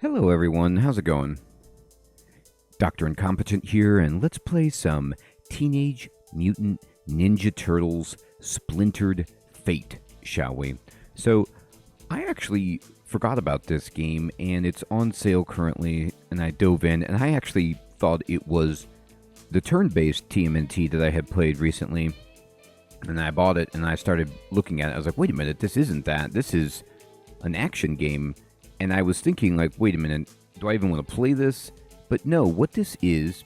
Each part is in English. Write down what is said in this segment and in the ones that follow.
Hello everyone, how's it going? Dr. Incompetent here, and let's play some Teenage Mutant Ninja Turtles Splintered Fate, shall we? So, I actually forgot about this game, and it's on sale currently, and I dove in, and I actually thought it was the turn-based TMNT that I had played recently, and I bought it, and I started looking at it. I was like, wait a minute, this isn't that. This is an action game. And I was thinking, like, wait a minute, do I even want to play this? But no, what this is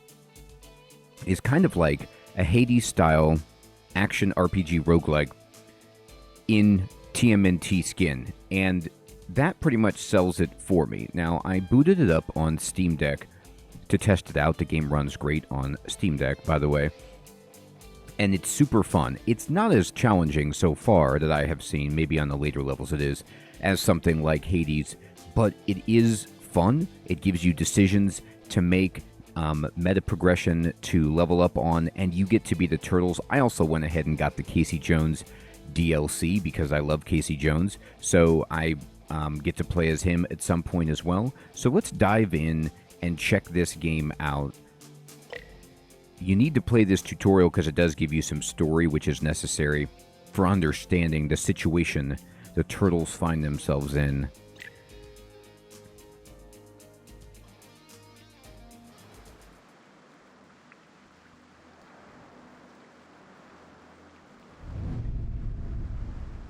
kind of like a Hades-style action RPG roguelike in TMNT skin. And that pretty much sells it for me. Now, I booted it up on Steam Deck to test it out. The game runs great on Steam Deck, by the way. And it's super fun. It's not as challenging so far that I have seen, maybe on the later levels it is, as something like Hades. But it is fun. It gives you decisions to make, meta progression to level up on, and you get to be the Turtles. I also went ahead and got the Casey Jones DLC because I love Casey Jones, so I get to play as him at some point as well. So let's dive in and check this game out. You need to play this tutorial because it does give you some story, which is necessary for understanding the situation the Turtles find themselves in.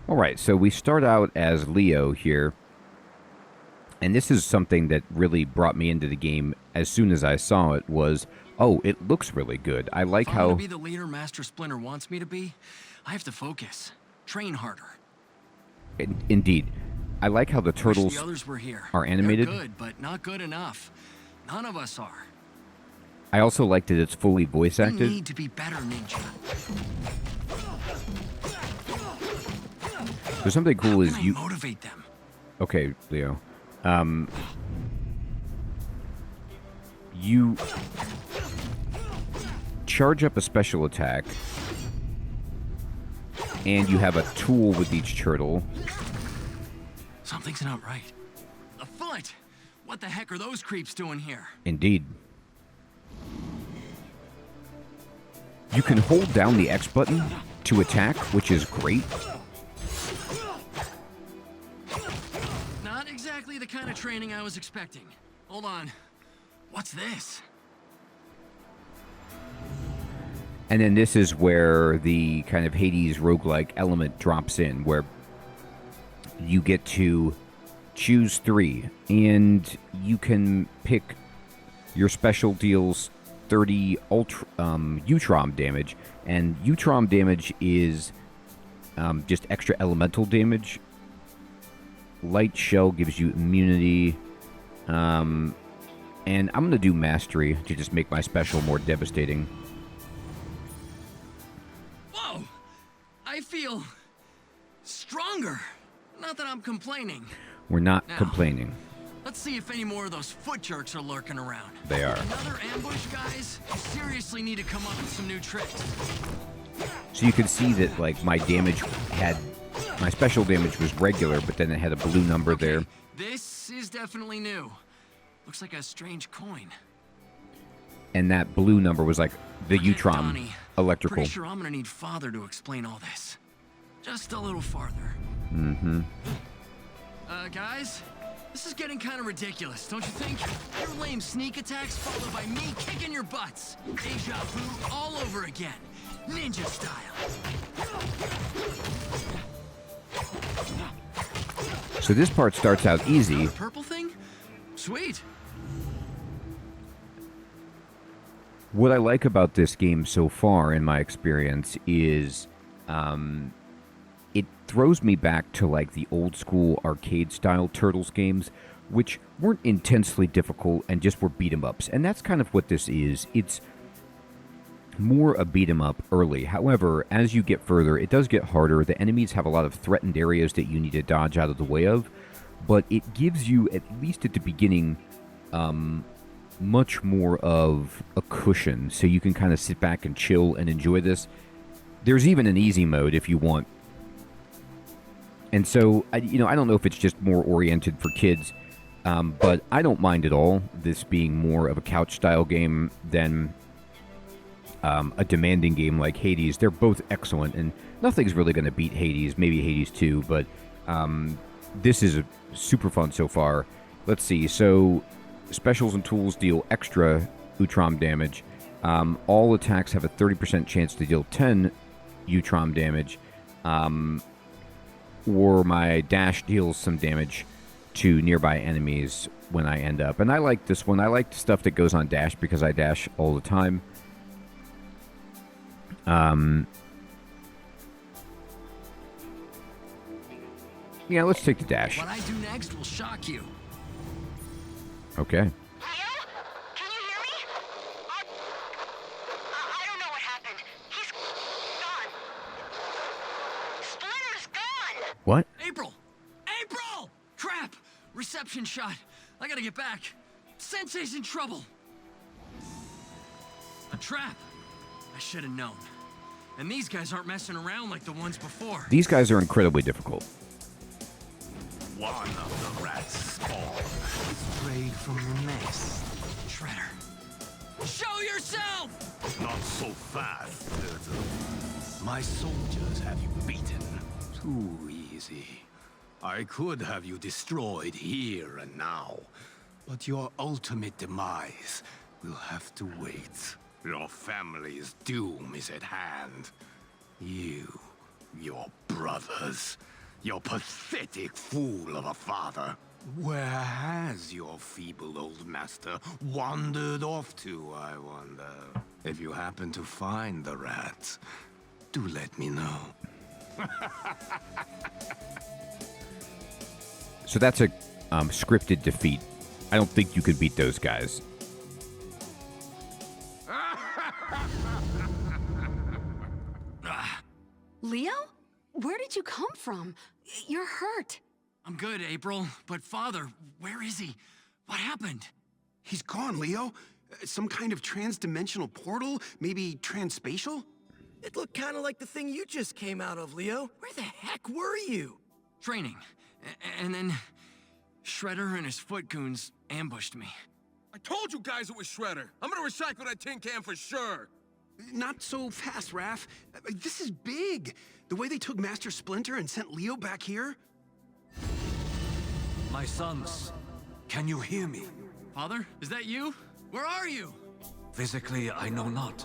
Alright, so we start out as Leo here, and this is something that really brought me into the game as soon as I saw it was, oh, it looks really good. I like how... If I want to be the leader Master Splinter wants me to be, I have to focus, train harder. Indeed. I like how the Turtles the others were here. Are animated. They're good, but not good enough. None of us are. I also like that it's fully voice acted. We need to be better, Ninja. So something cool is you motivate them. Okay, Leo. You charge up a special attack, and you have a tool with each turtle. Something's not right. A foot! What the heck are those creeps doing here? Indeed. You can hold down the X button to attack, which is great. Not exactly the kind of training I was expecting. Hold on. What's this? And then this is where the kind of Hades roguelike element drops in, where you get to choose 3, and you can pick your special deals 30 Utrom damage, and Utrom damage is just extra elemental damage. Light Shell gives you immunity, and I'm going to do Mastery to just make my special more devastating. Whoa! I feel stronger. Not that I'm complaining. We're not complaining. Let's see if any more of those foot jerks are lurking around. They are. Another ambush, guys? You seriously need to come up with some new tricks. So you can see that, like, my special damage was regular, but then it had a blue number there. This is definitely new. Looks like a strange coin. And that blue number was like the Utrom Donnie. electrical. Pretty sure I'm gonna need Father to explain all this. Just a little farther. Mm-hmm. Guys, this is getting kind of ridiculous, don't you think? Your lame sneak attacks followed by me kicking your butts. Deja vu all over again. Ninja style. So this part starts out easy. The purple thing? Sweet. What I like about this game so far, in my experience, is it throws me back to like the old school arcade style Turtles games, which weren't intensely difficult and just were beat 'em ups. And that's kind of what this is. It's more a beat 'em up early. However, as you get further, it does get harder. The enemies have a lot of threatened areas that you need to dodge out of the way of, but it gives you, at least at the beginning, much more of a cushion, so you can kind of sit back and chill and enjoy this. There's even an easy mode if you want. And so, I don't know if it's just more oriented for kids, But I don't mind at all this being more of a couch-style game than a demanding game like Hades. They're both excellent, and nothing's really going to beat Hades. Maybe Hades 2, but this is super fun so far. Let's see. So specials and tools deal extra Utrom damage. All attacks have a 30% chance to deal 10 Utrom damage. Or my dash deals some damage to nearby enemies when I end up. And I like this one. I like stuff that goes on dash because I dash all the time. Yeah, let's take the dash. What I do next will shock you. Okay. Leo? Can you hear me? I don't know what happened. He's gone. Splinter's gone! What? April! April! Crap! Reception shot. I gotta get back. Sensei's in trouble. A trap. I should have known. And these guys aren't messing around like the ones before. These guys are incredibly difficult. One of the rats spawned, strayed from the nest. Shredder. Show yourself! Not so fast, Turtle. My soldiers have you beaten. Too easy. I could have you destroyed here and now, but your ultimate demise will have to wait. Your family's doom is at hand. You, your brothers, your pathetic fool of a father. Where has your feeble old master wandered off to, I wonder? If you happen to find the rat, do let me know. So that's a scripted defeat. I don't think you could beat those guys. Leo? Where did you come from? You're hurt. I'm good, April. But Father, where is he? What happened? He's gone, Leo. Some kind of trans-dimensional portal? Maybe transspatial? It looked kind of like the thing you just came out of, Leo. Where the heck were you? Training. And then Shredder and his foot goons ambushed me. I told you guys it was Shredder. I'm gonna recycle that tin can for sure. Not so fast, Raph. This is big. The way they took Master Splinter and sent Leo back here. My sons, can you hear me? Father, is that you? Where are you? Physically, I know not.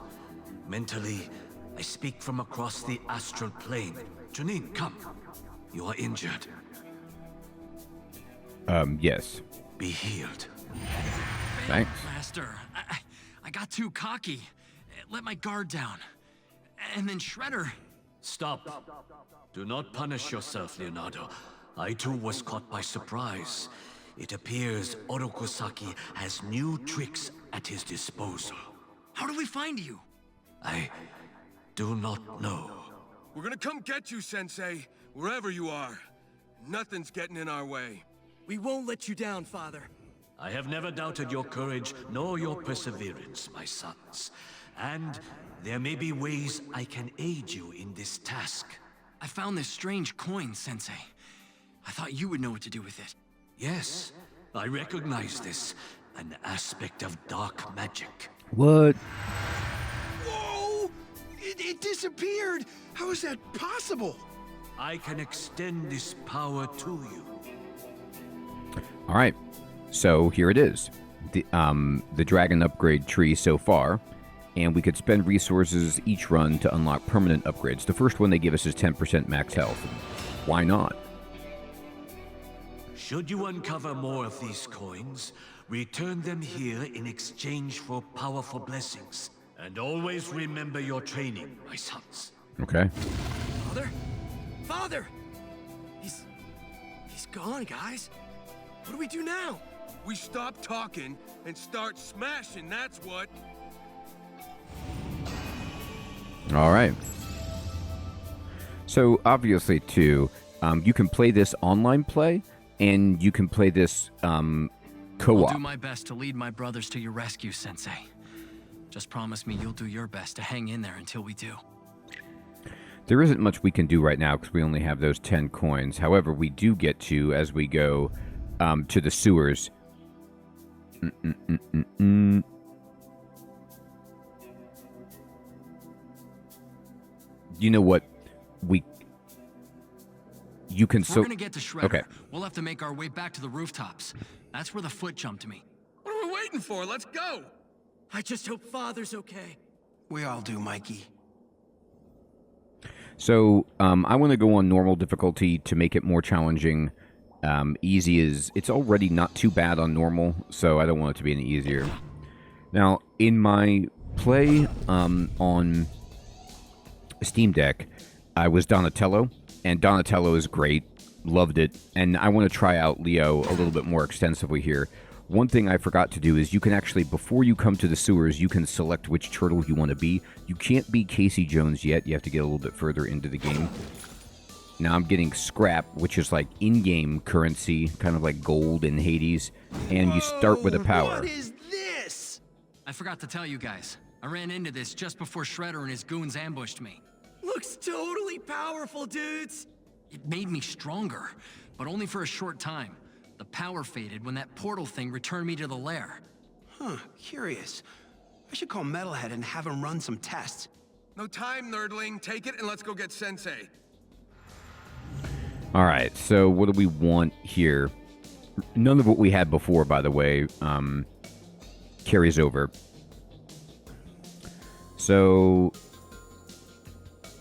Mentally, I speak from across the astral plane. Janine, come. You are injured. Yes. Be healed. Thanks. Master, I got too cocky. Let my guard down. And then Shredder... Stop. Do not punish yourself, Leonardo. I too was caught by surprise. It appears Orokusaki has new tricks at his disposal. How do we find you? I do not know. We're gonna come get you, Sensei, wherever you are. Nothing's getting in our way. We won't let you down, Father. I have never doubted your courage nor your perseverance, my sons. And there may be ways I can aid you in this task. I found this strange coin, Sensei. I thought you would know what to do with it. Yes, I recognize this. An aspect of dark magic. What? Whoa! It disappeared! How is that possible? I can extend this power to you. All right. So here it is. The dragon upgrade tree so far. And we could spend resources each run to unlock permanent upgrades. The first one they give us is 10% max health. Why not? Should you uncover more of these coins, return them here in exchange for powerful blessings. And always remember your training, my sons. Okay. Father? Father! He's gone, guys. What do we do now? We stop talking and start smashing, that's what. All right. So obviously, too, you can play this online play, and you can play this I'll co-op. do my best to lead my brothers to your rescue, Sensei. Just promise me you'll do your best to hang in there until we do. There isn't much we can do right now because we only have those 10 coins. However, we do get to, as we go, to the sewers. You know what? You can If we're gonna get to Shredder, Okay. we'll have to make our way back to the rooftops. That's where the foot jumped me. What are we waiting for? Let's go! I just hope Father's okay. We all do, Mikey. So, I want to go on normal difficulty to make it more challenging. Easy is... It's already not too bad on normal, so I don't want it to be any easier. Now, in my play on Steam Deck, I was Donatello, and Donatello is great. Loved it. And I want to try out Leo a little bit more extensively here. One thing I forgot to do is you can actually, before you come to the sewers, you can select which turtle you want to be. You can't be Casey Jones yet. You have to get a little bit further into the game. Now I'm getting scrap, which is like in-game currency, kind of like gold in Hades. And you start with a power. What is this? I forgot to tell you guys. I ran into this just before Shredder and his goons ambushed me. Looks totally powerful, dudes. It made me stronger, but only for a short time. The power faded when that portal thing returned me to the lair. Huh, curious. I should call Metalhead and have him run some tests. No time, nerdling. Take it and let's go get Sensei. Alright, so what do we want here? None of what we had before, by the way, carries over. So,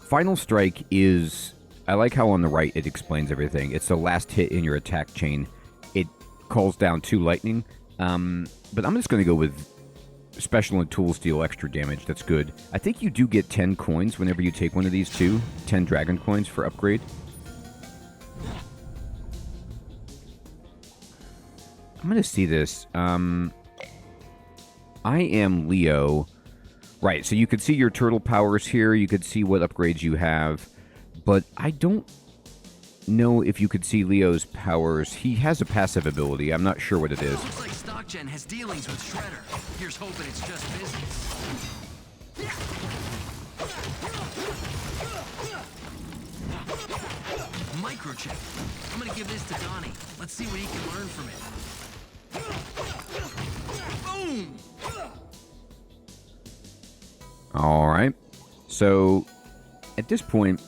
Final Strike is... I like how on the right it explains everything. It's the last hit in your attack chain. It calls down 2 lightning. But I'm just going to go with special and tools deal extra damage. That's good. I think you do get 10 coins whenever you take one of these too. 10 dragon coins for upgrade. I'm going to see this. I am Leo. Right, so you could see your turtle powers here. You could see what upgrades you have. But I don't know if you could see Leo's powers. He has a passive ability. I'm not sure what it is. Looks like StockGen has dealings with Shredder. Here's hoping it's just business. Microchip. I'm gonna give this to Donnie. Let's see what he can learn from it. Boom! All right. So, at this point,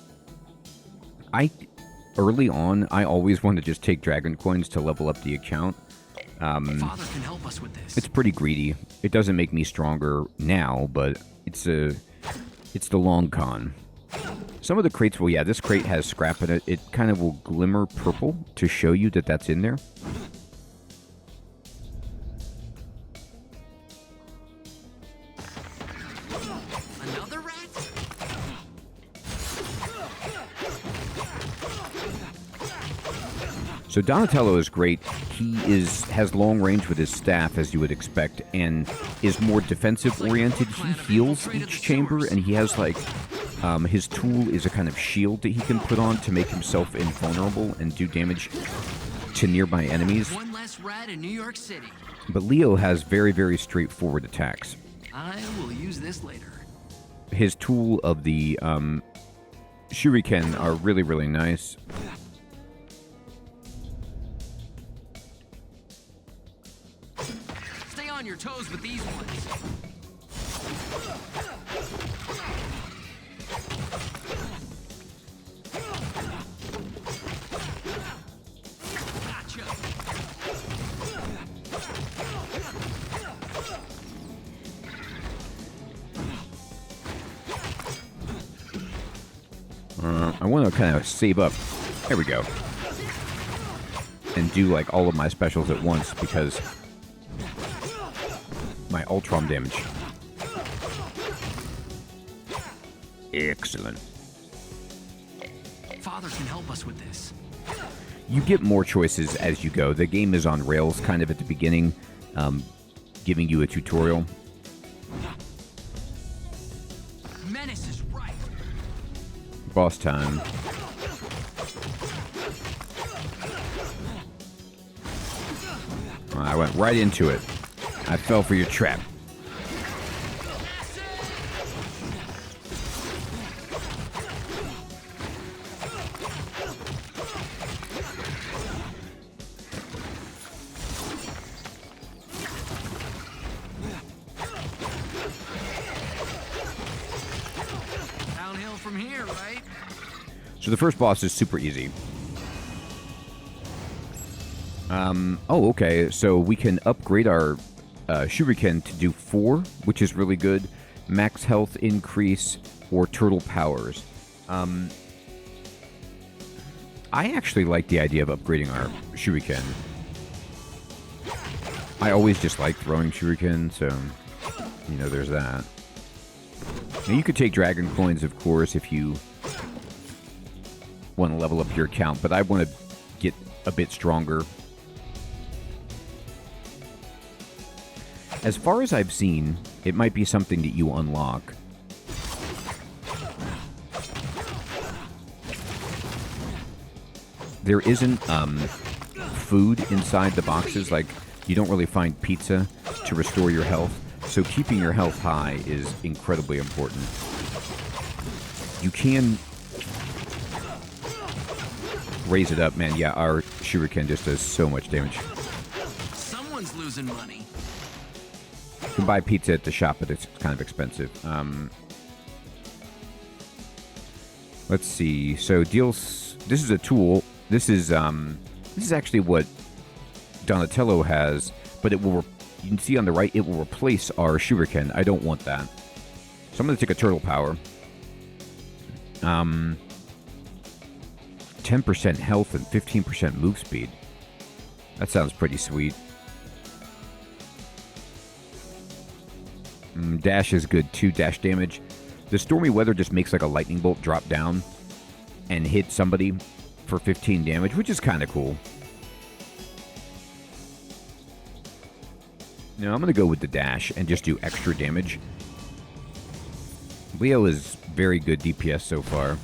early on, I always want to just take dragon coins to level up the account. Father can help us with this. It's pretty greedy. It doesn't make me stronger now, but it's the long con. Some of the crates will, yeah, this crate has scrap in it. It kind of will glimmer purple to show you that that's in there. Another rat? So Donatello is great. He has long range with his staff, as you would expect, and is more defensive oriented. He heals each chamber, and he has like his tool is a kind of shield that he can put on to make himself invulnerable and do damage to nearby enemies. One less rat in New York City. But Leo has very, very straightforward attacks. I will use this later. His tool of the shuriken are really, really nice. Stay on your toes with these ones. Gotcha. I want to kind of save up. There we go. And do like all of my specials at once because my Ultron damage. Excellent. Father can help us with this. You get more choices as you go. The game is on rails kind of at the beginning, giving you a tutorial. Menace is right. Boss time. I went right into it. I fell for your trap. from here, right? So the first boss is super easy. Oh, okay. So we can upgrade our shuriken to do 4, which is really good. Max health increase or turtle powers. I actually like the idea of upgrading our shuriken. I always just like throwing shuriken, so, you know, there's that. Now, you could take dragon coins, of course, if you want to level up your account, but I want to get a bit stronger. As far as I've seen, it might be something that you unlock. There isn't food inside the boxes. Like, you don't really find pizza to restore your health. So keeping your health high is incredibly important. You can raise it up, man. Yeah, our shuriken just does so much damage. Someone's losing money. You can buy pizza at the shop, but it's kind of expensive. Let's see. So deals. This is a tool. This is actually what Donatello has, but it will. You can see on the right, it will replace our shuriken. I don't want that, so I'm going to take a turtle power. 10% health and 15% move speed. That sounds pretty sweet. Dash is good too. Dash damage. The stormy weather just makes like a lightning bolt drop down and hit somebody for 15 damage, which is kind of cool. No, I'm going to go with the dash and just do extra damage. Leo is very good DPS so far.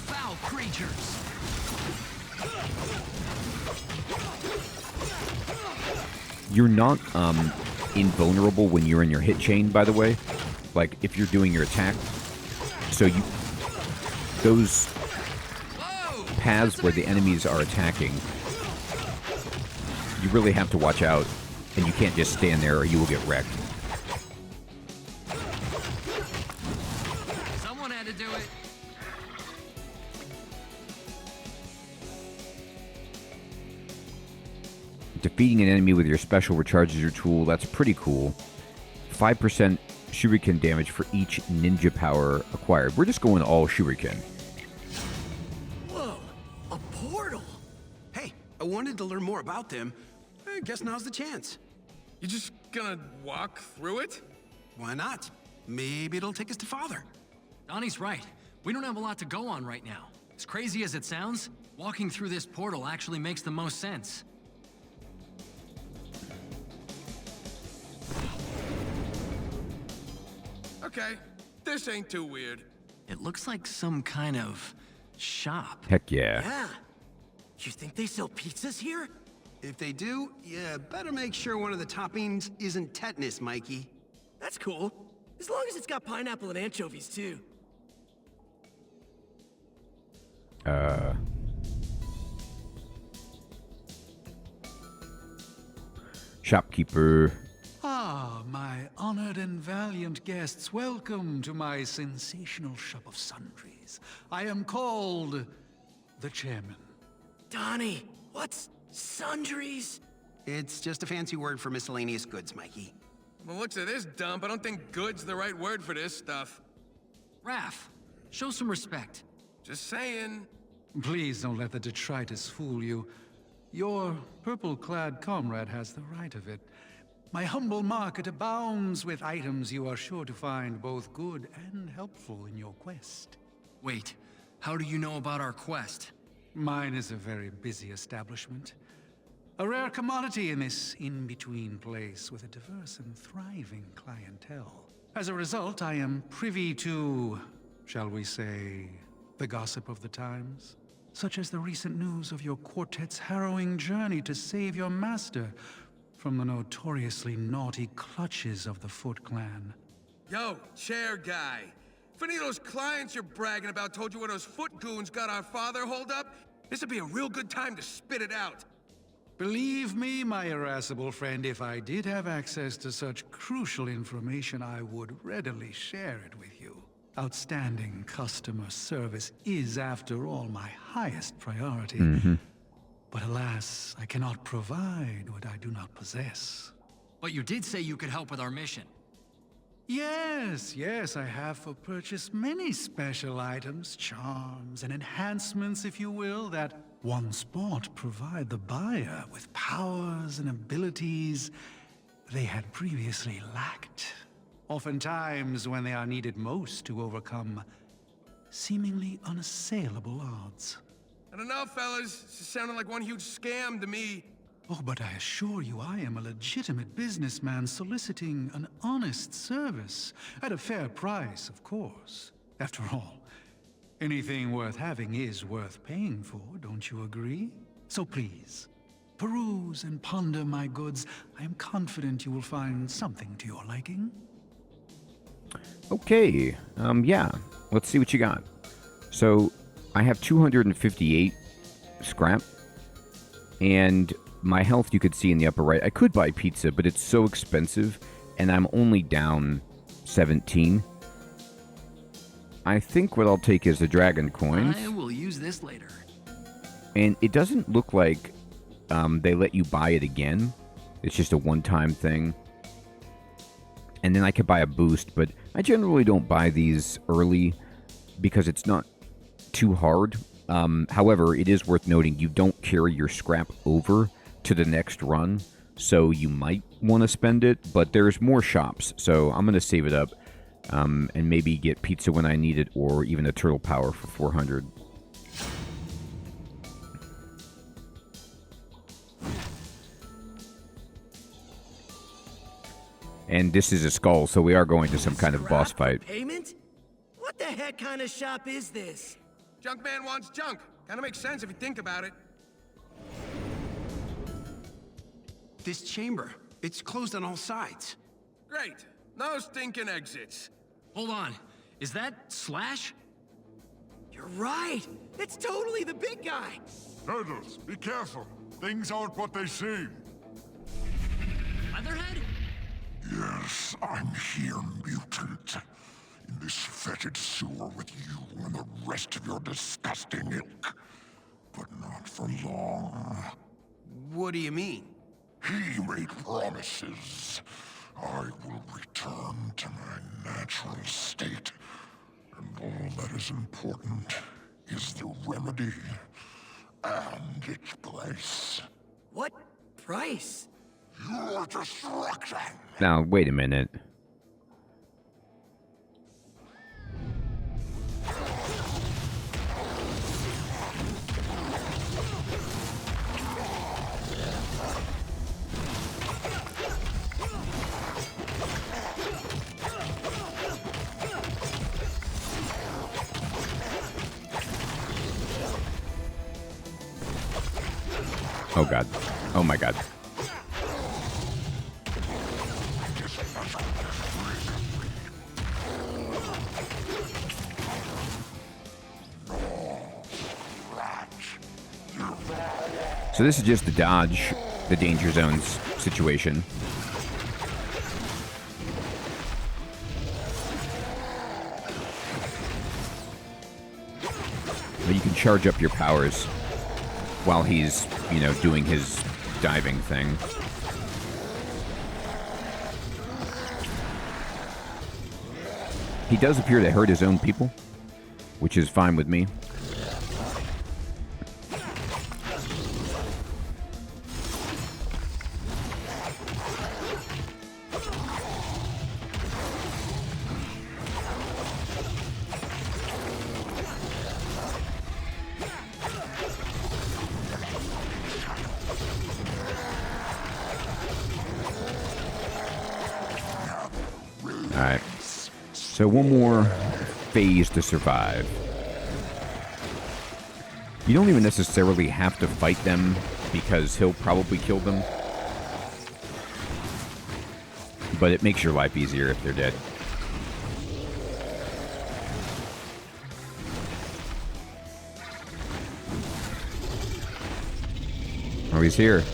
Foul creatures. You're not invulnerable when you're in your hit chain, by the way. Like, if you're doing your attack. So you... Those paths where the enemies are attacking, you really have to watch out, and you can't just stand there or you will get wrecked. Someone had to do it. Defeating an enemy with your special recharges your tool. That's pretty cool. 5% shuriken damage for each ninja power acquired. We're just going all shuriken. Whoa, a portal. Hey, I wanted to learn more about them. I guess now's the chance. You just gonna walk through it? Why not? Maybe it'll take us to Father. Donnie's right. We don't have a lot to go on right now. As crazy as it sounds, walking through this portal actually makes the most sense. Okay, this ain't too weird. It looks like some kind of shop. Heck yeah. Yeah. You think they sell pizzas here? If they do, yeah, better make sure one of the toppings isn't tetanus, Mikey. That's cool. As long as it's got pineapple and anchovies, too. Shopkeeper. Ah, my honored and valiant guests, welcome to my sensational shop of sundries. I am called the Chairman. Donnie, what's sundries? It's just a fancy word for miscellaneous goods, Mikey. From the looks of this dump, I don't think good's the right word for this stuff. Raph, show some respect. Just saying. Please don't let the detritus fool you. Your purple-clad comrade has the right of it. My humble market abounds with items you are sure to find both good and helpful in your quest. Wait, how do you know about our quest? Mine is a very busy establishment. A rare commodity in this in-between place with a diverse and thriving clientele. As a result, I am privy to, shall we say, the gossip of the times. Such as the recent news of your quartet's harrowing journey to save your master from the notoriously naughty clutches of the Foot Clan. Yo, chair guy. If any of those clients you're bragging about told you where those foot goons got our father holed up, this would be a real good time to spit it out. Believe me, my irascible friend, if I did have access to such crucial information, I would readily share it with you. Outstanding customer service is, after all, my highest priority. But alas, I cannot provide what I do not possess. But you did say you could help with our mission. Yes, I have for purchase many special items, charms, and enhancements, if you will, that once bought provide the buyer with powers and abilities they had previously lacked. Oftentimes when they are needed most to overcome seemingly unassailable odds. I don't know, fellas. This is sounding like one huge scam to me. Oh, but I assure you, I am a legitimate businessman soliciting an honest service. At a fair price, of course. After all, anything worth having is worth paying for, don't you agree? So please, peruse and ponder my goods. I am confident you will find something to your liking. Okay, yeah. Let's see what you got. So, I have 258 scrap, and my health you could see in the upper right. I could buy pizza, but it's so expensive, and I'm only down 17. I think what I'll take is the dragon coins. I will use this later. And it doesn't look like they let you buy it again. It's just a one-time thing. And then I could buy a boost, but I generally don't buy these early because it's not too hard. However, it is worth noting you don't carry your scrap over to the next run, so you might want to spend it, but there's more shops, so I'm going to save it up and maybe get pizza when I need it, or even a turtle power for 400. And this is a skull, so we are going to some kind of boss fight. Payment? What the heck kind of shop is this? Junk man wants junk. Kinda makes sense if you think about it. This chamber, it's closed on all sides. Great. No stinking exits. Hold on. Is that Slash? You're right. It's totally the big guy. Turtles, be careful. Things aren't what they seem. Leatherhead? Yes, I'm here, Mutant. In this fetid sewer with you and the rest of your disgusting ilk. But not for long. What do you mean? He made promises. I will return to my natural state. And all that is important is the remedy and its price. What price? Your destruction! Now, wait a minute. Oh god. Oh my god. So this is just to dodge the danger zones situation. But you can charge up your powers while he's, you know, doing his diving thing. He does appear to hurt his own people, which is fine with me. Alright. So one more phase to survive. You don't even necessarily have to fight them because he'll probably kill them. But it makes your life easier if they're dead. Oh, he's here.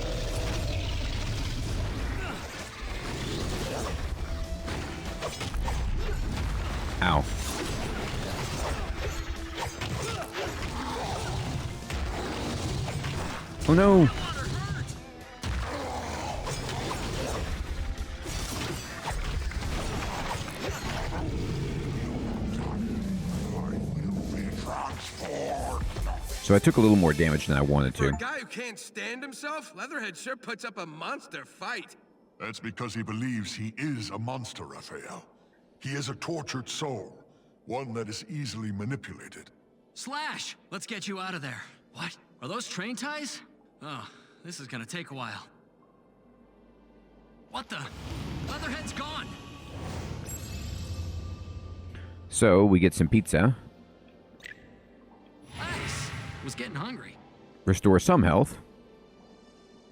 Oh no! So I took a little more damage than I wanted For to. a guy who can't stand himself, Leatherhead sure puts up a monster fight. That's because he believes he is a monster, Raphael. He is a tortured soul, one that is easily manipulated. Slash, let's get you out of there. What? Are those train ties? Oh, this is gonna take a while. What the? Leatherhead's gone! So we get some pizza. Nice. Was getting hungry. Restore some health.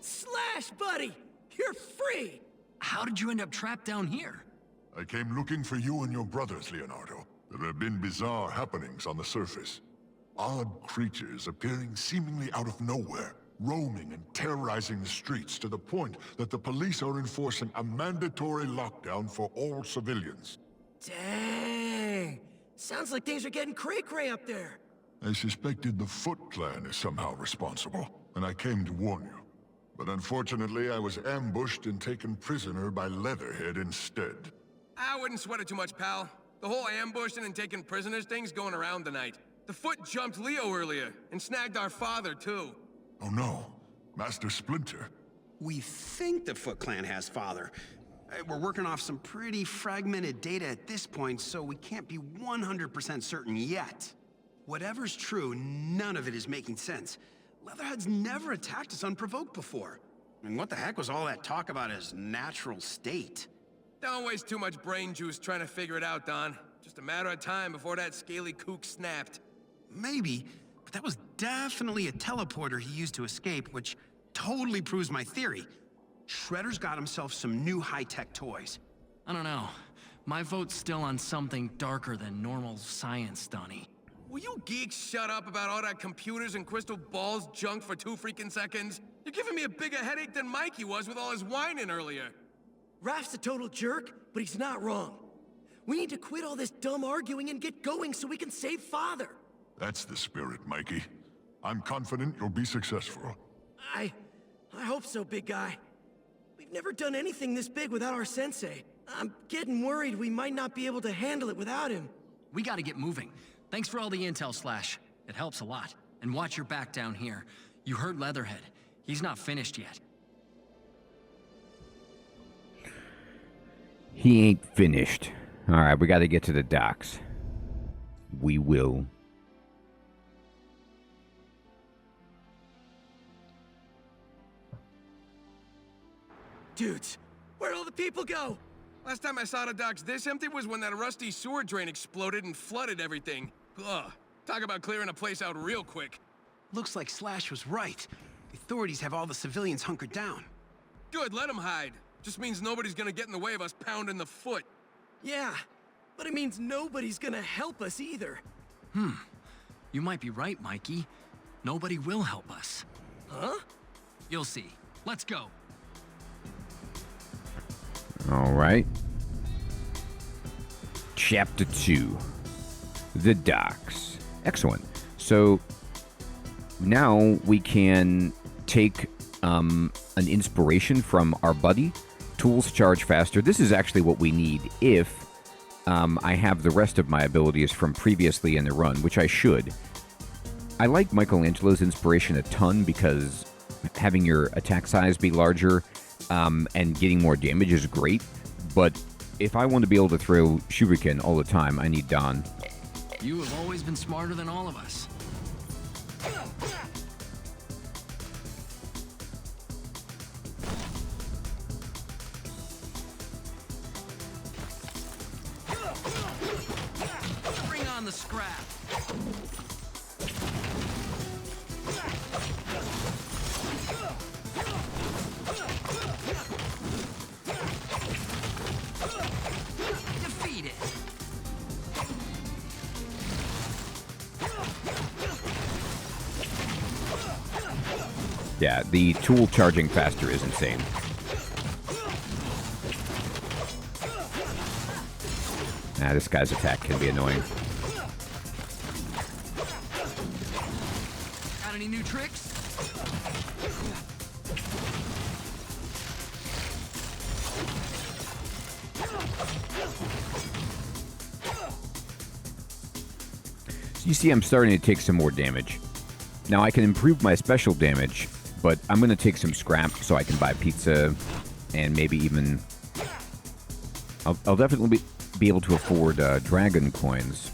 Slash, buddy! You're free! How did you end up trapped down here? I came looking for you and your brothers, Leonardo. There have been bizarre happenings on the surface. Odd creatures appearing seemingly out of nowhere, roaming and terrorizing the streets to the point that the police are enforcing a mandatory lockdown for all civilians. Dang! Sounds like things are getting cray-cray up there. I suspected the Foot Clan is somehow responsible, and I came to warn you. But unfortunately, I was ambushed and taken prisoner by Leatherhead instead. I wouldn't sweat it too much, pal. The whole ambushing and taking prisoners thing's going around tonight. The Foot jumped Leo earlier, and snagged our father, too. Oh no, Master Splinter. We think the Foot Clan has father. We're working off some pretty fragmented data at this point, so we can't be 100% certain yet. Whatever's true, none of it is making sense. Leatherhead's never attacked us unprovoked before. I mean, what the heck was all that talk about his natural state? Don't waste too much brain juice trying to figure it out, Don. Just a matter of time before that scaly kook snapped. Maybe, but that was definitely a teleporter he used to escape, which totally proves my theory. Shredder's got himself some new high-tech toys. I don't know. My vote's still on something darker than normal science, Donnie. Will you geeks shut up about all that computers and crystal balls junk for 2 freaking seconds? You're giving me a bigger headache than Mikey was with all his whining earlier. Raph's a total jerk, but he's not wrong. We need to quit all this dumb arguing and get going so we can save Father. That's the spirit, Mikey. I'm confident you'll be successful. I hope so, big guy. We've never done anything this big without our sensei. I'm getting worried we might not be able to handle it without him. We gotta get moving. Thanks for all the intel, Slash. It helps a lot. And watch your back down here. You heard Leatherhead. He's not finished yet. He ain't finished. Alright, we gotta get to the docks. We will. Dudes, where'd all the people go? Last time I saw the docks this empty was when that rusty sewer drain exploded and flooded everything. Ugh. Talk about clearing a place out real quick. Looks like Slash was right. The authorities have all the civilians hunkered down. Good, let them hide. Just means nobody's gonna get in the way of us pounding the Foot. Yeah, but it means nobody's gonna help us either. You might be right, Mikey. Nobody will help us. Huh? You'll see. Let's go. Alright. Chapter 2. The docks. Excellent. So now we can take an inspiration from our buddy. Tools charge faster. This is actually what we need if I have the rest of my abilities from previously in the run, which I should. I like Michelangelo's inspiration a ton because having your attack size be larger and getting more damage is great, but if I want to be able to throw shuriken all the time, I need Don. You have always been smarter than all of us. Bring on the scrap. Defeat it. Yeah, the tool charging faster is insane. This guy's attack can be annoying. Got any new tricks? You see, I'm starting to take some more damage. Now, I can improve my special damage, but I'm going to take some scrap so I can buy pizza and maybe even... I'll definitely be able to afford dragon coins.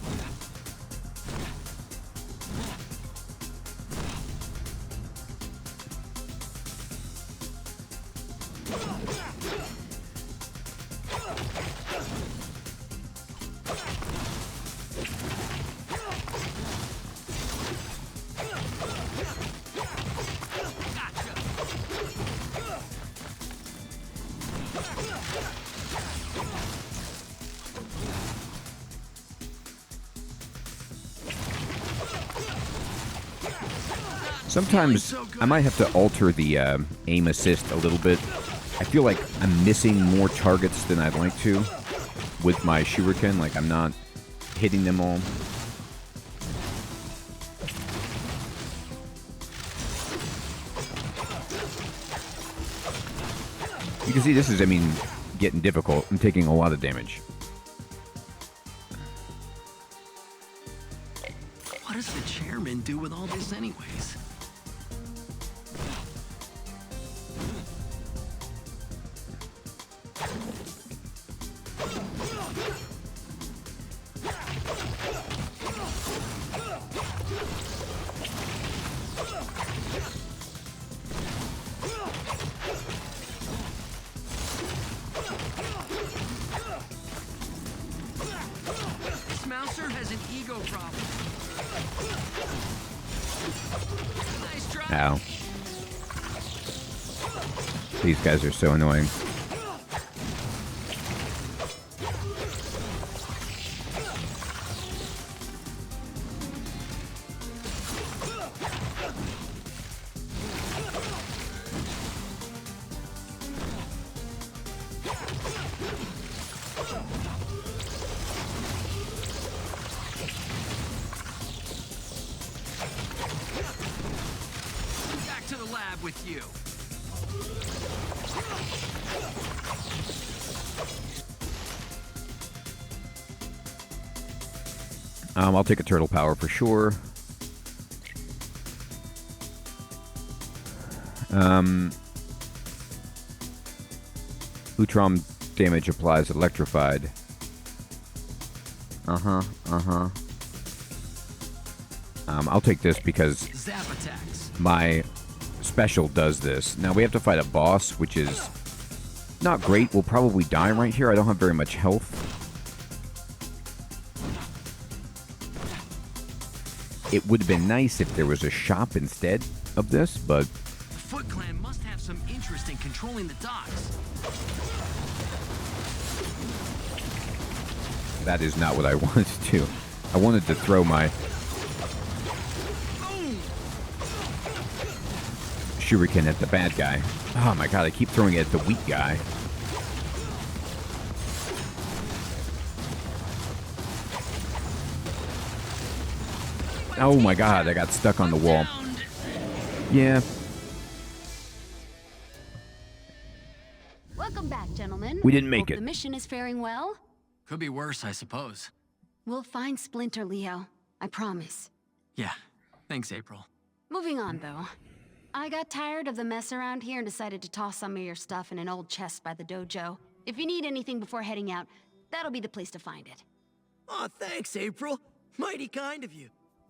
Sometimes I might have to alter the aim assist a little bit. I feel like I'm missing more targets than I'd like to with my shuriken. Like, I'm not hitting them all. You can see this is, I mean, getting difficult. I'm taking a lot of damage. What does the chairman do with all this anyways? This Mouser has an ego problem. Nice try. Ow. These guys are so annoying. Back to the lab with you. I'll take a turtle power for sure. Utrom damage applies electrified. I'll take this because Zap attacks. my special does this. Now we have to fight a boss, which is not great. We'll probably die right here. I don't have very much health. It would have been nice if there was a shop instead of this, but... The Foot Clan must have some interest in controlling the docks. That is not what I wanted to do. I wanted to throw my shuriken at the bad guy. Oh my god, I keep throwing it at the weak guy. Oh my god, I got stuck on the wall. Yeah. Welcome back, gentlemen. We didn't make Hope it. The mission is faring well. Could be worse, I suppose. We'll find Splinter, Leo. I promise. Yeah. Thanks, April. Moving on, though. I got tired of the mess around here and decided to toss some of your stuff in an old chest by the dojo. If you need anything before heading out, that'll be the place to find it. Aw, thanks, April. Mighty kind of you.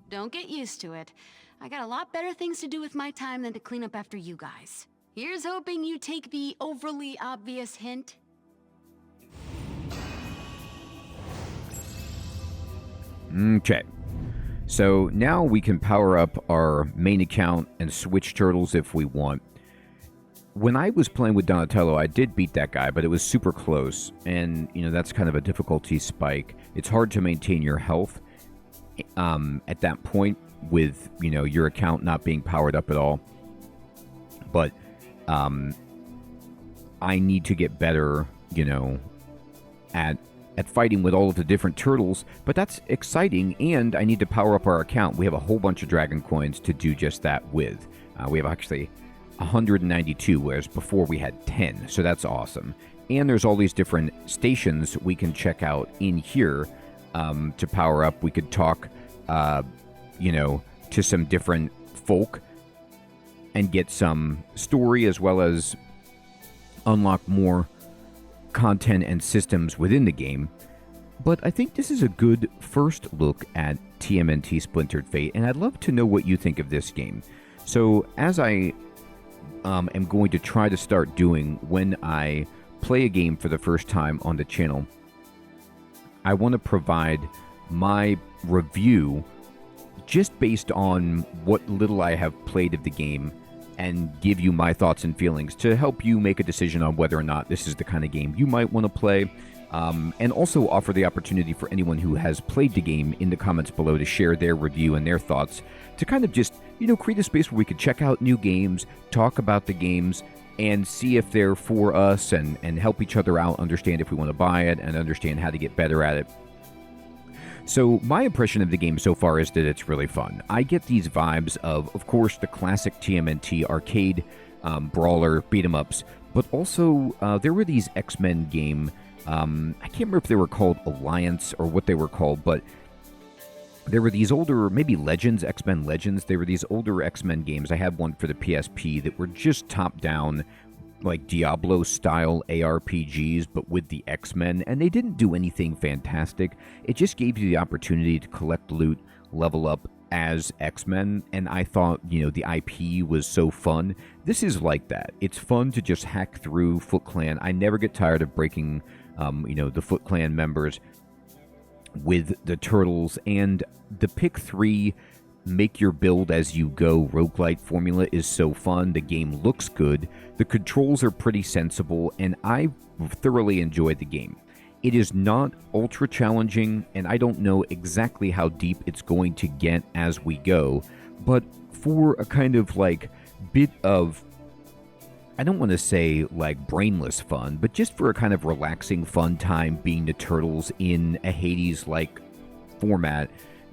Don't get used to it. I got a lot better things to do with my time than to clean up after you guys. Here's hoping you take the overly obvious hint. Okay. So now we can power up our main account and switch turtles if we want. When I was playing with Donatello, I did beat that guy, but it was super close. And, you know, that's kind of a difficulty spike. It's hard to maintain your health at that point with, you know, your account not being powered up at all. But I need to get better, you know, at at fighting with all of the different turtles, but that's exciting, and I need to power up our account. We have a whole bunch of dragon coins to do just that with. We have actually 192, whereas before we had 10, so that's awesome. And there's all these different stations we can check out in here to power up. We could talk, to some different folk and get some story, as well as unlock more content and systems within the game. But I think this is a good first look at TMNT Splintered Fate, and I'd love to know what you think of this game. So as I am going to try to start doing when I play a game for the first time on the channel, I want to provide my review just based on what little I have played of the game, and give you my thoughts and feelings to help you make a decision on whether or not this is the kind of game you might want to play, and also offer the opportunity for anyone who has played the game in the comments below to share their review and their thoughts, to kind of just, create a space where we could check out new games, talk about the games, and see if they're for us, and help each other out, understand if we want to buy it, and understand how to get better at it. So my impression of the game so far is that it's really fun. I get these vibes of course, the classic TMNT arcade brawler beat-em-ups, but also there were these X-Men game, I can't remember if they were called Alliance or what they were called, but there were these older, maybe Legends, X-Men Legends. They were these older X-Men games. I had one for the PSP that were just top-down, like Diablo-style ARPGs, but with the X-Men, and they didn't do anything fantastic. It just gave you the opportunity to collect loot, level up as X-Men, and I thought, the IP was so fun. This is like that. It's fun to just hack through Foot Clan. I never get tired of breaking, the Foot Clan members with the turtles, and the pick 3 make your build as you go roguelite formula is so fun. The game looks good, the controls are pretty sensible, and I thoroughly enjoyed the game. It is not ultra challenging, and I don't know exactly how deep it's going to get as we go, but for a kind of bit of, I don't want to say brainless fun, but just for a kind of relaxing fun time being the turtles in a Hades-like format,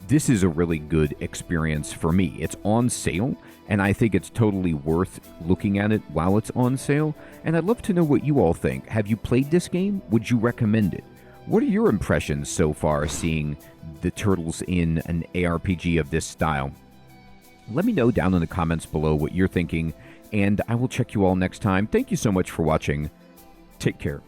this is a really good experience for me. It's on sale, and I think it's totally worth looking at it while it's on sale, and I'd love to know what you all think. Have you played this game? Would you recommend it? What are your impressions so far seeing the turtles in an ARPG of this style? Let me know down in the comments below what you're thinking, and I will check you all next time. Thank you so much for watching. Take care.